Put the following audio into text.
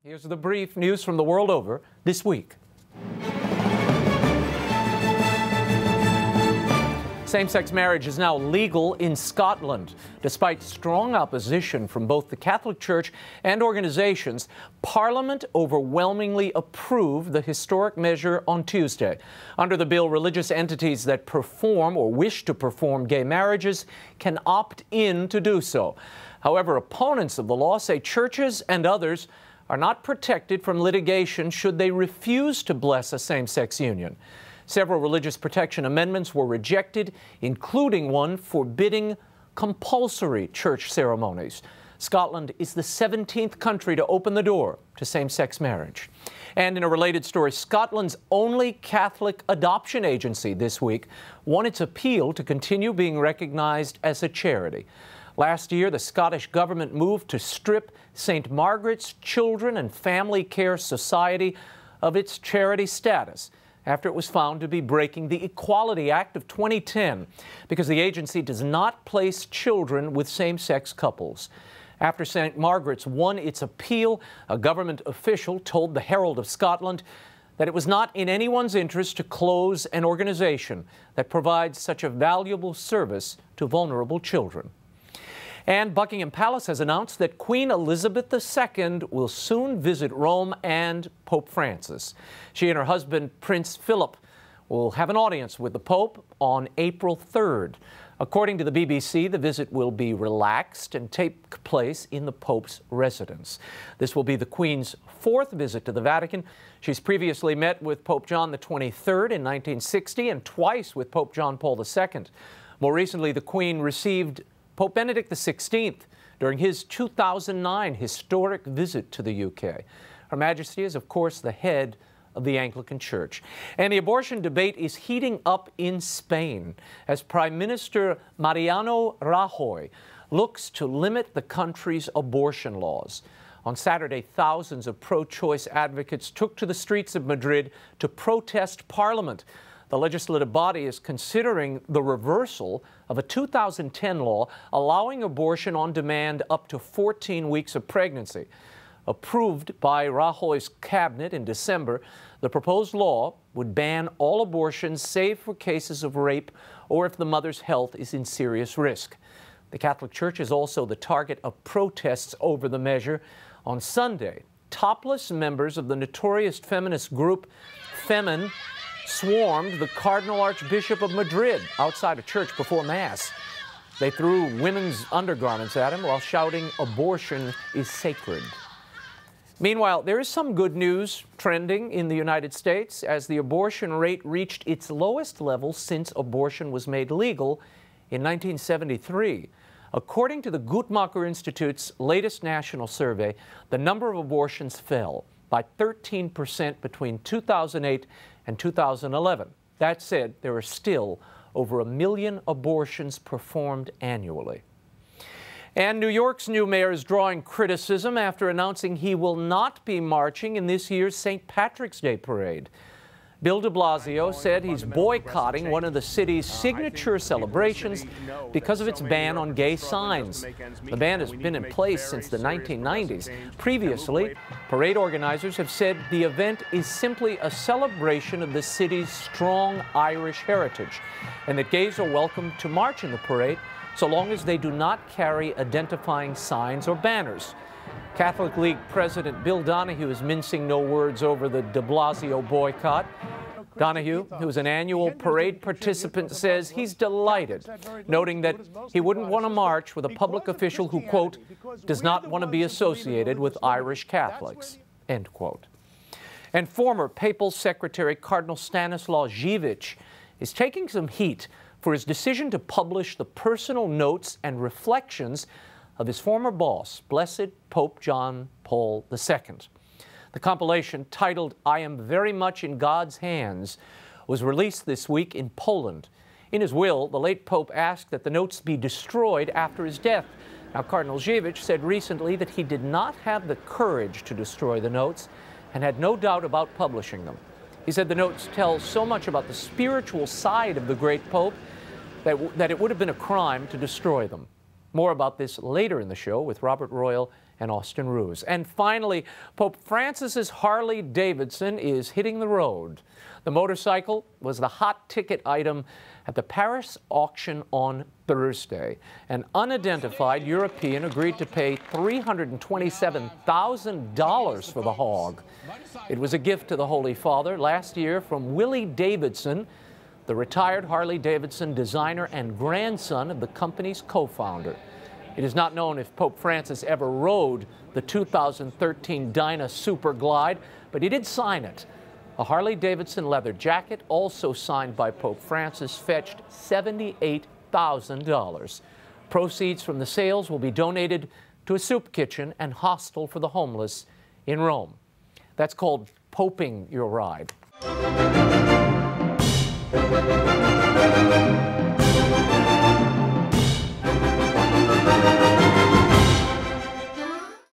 Here's the brief news from the world over this week. Same-sex marriage is now legal in Scotland. Despite strong opposition from both the Catholic Church and organizations, Parliament overwhelmingly approved the historic measure on Tuesday. Under the bill, religious entities that perform or wish to perform gay marriages can opt in to do so. However, opponents of the law say churches and others are not protected from litigation should they refuse to bless a same-sex union. Several religious protection amendments were rejected, including one forbidding compulsory church ceremonies. Scotland is the 17th country to open the door to same-sex marriage. And in a related story, Scotland's only Catholic adoption agency this week won its appeal to continue being recognized as a charity. Last year, the Scottish government moved to strip St. Margaret's Children and Family Care Society of its charity status after it was found to be breaking the Equality Act of 2010 because the agency does not place children with same-sex couples. After St. Margaret's won its appeal, a government official told the Herald of Scotland that it was not in anyone's interest to close an organization that provides such a valuable service to vulnerable children. And Buckingham Palace has announced that Queen Elizabeth II will soon visit Rome and Pope Francis. She and her husband, Prince Philip, will have an audience with the Pope on April 3rd. According to the BBC, the visit will be relaxed and take place in the Pope's residence. This will be the Queen's fourth visit to the Vatican. She's previously met with Pope John XXIII in 1960 and twice with Pope John Paul II. More recently, the Queen received Pope Benedict XVI during his 2009 historic visit to the UK. Her Majesty is, of course, the head of the Anglican Church. And the abortion debate is heating up in Spain as Prime Minister Mariano Rajoy looks to limit the country's abortion laws. On Saturday, thousands of pro-choice advocates took to the streets of Madrid to protest Parliament. The legislative body is considering the reversal of a 2010 law allowing abortion on demand up to 14 weeks of pregnancy. Approved by Rajoy's cabinet in December, the proposed law would ban all abortions save for cases of rape or if the mother's health is in serious risk. The Catholic Church is also the target of protests over the measure. On Sunday, topless members of the notorious feminist group Femen swarmed the Cardinal Archbishop of Madrid outside a church before Mass. They threw women's undergarments at him while shouting, "Abortion is sacred." Meanwhile, there is some good news trending in the United States as the abortion rate reached its lowest level since abortion was made legal in 1973. According to the Guttmacher Institute's latest national survey, the number of abortions fell by 13% between 2008 and 2011. That said, there are still over 1 million abortions performed annually. And New York's new mayor is drawing criticism after announcing he will not be marching in this year's St. Patrick's Day parade. Bill de Blasio said he's boycotting one of the city's signature celebrations because of its ban on gay signs. The ban has been in place since the 1990s. Previously, parade organizers have said the event is simply a celebration of the city's strong Irish heritage, and that gays are welcome to march in the parade so long as they do not carry identifying signs or banners. Catholic League President Bill Donahue is mincing no words over the de Blasio boycott. Donahue, who is an annual parade participant, says he's delighted, noting that he wouldn't want to march with a public official who, quote, does not want to be associated with Irish Catholics, end quote. And former Papal Secretary Cardinal Stanislaw Dziwisz is taking some heat for his decision to publish the personal notes and reflections of his former boss, Blessed Pope John Paul II. The compilation, titled "I Am Very Much in God's Hands," was released this week in Poland. In his will, the late Pope asked that the notes be destroyed after his death. Now, Cardinal Dziwisz said recently that he did not have the courage to destroy the notes and had no doubt about publishing them. He said the notes tell so much about the spiritual side of the great Pope that it would have been a crime to destroy them. More about this later in the show with Robert Royal and Austin Ruse. And finally, Pope Francis's Harley Davidson is hitting the road. The motorcycle was the hot ticket item at the Paris auction on Thursday. An unidentified European agreed to pay $327,000 for the hog. It was a gift to the Holy Father last year from Willie Davidson, the retired Harley Davidson designer and grandson of the company's co-founder. It is not known if Pope Francis ever rode the 2013 Dyna Super Glide, but he did sign it. A Harley Davidson leather jacket, also signed by Pope Francis, fetched $78,000. Proceeds from the sales will be donated to a soup kitchen and hostel for the homeless in Rome. That's called poping your ride.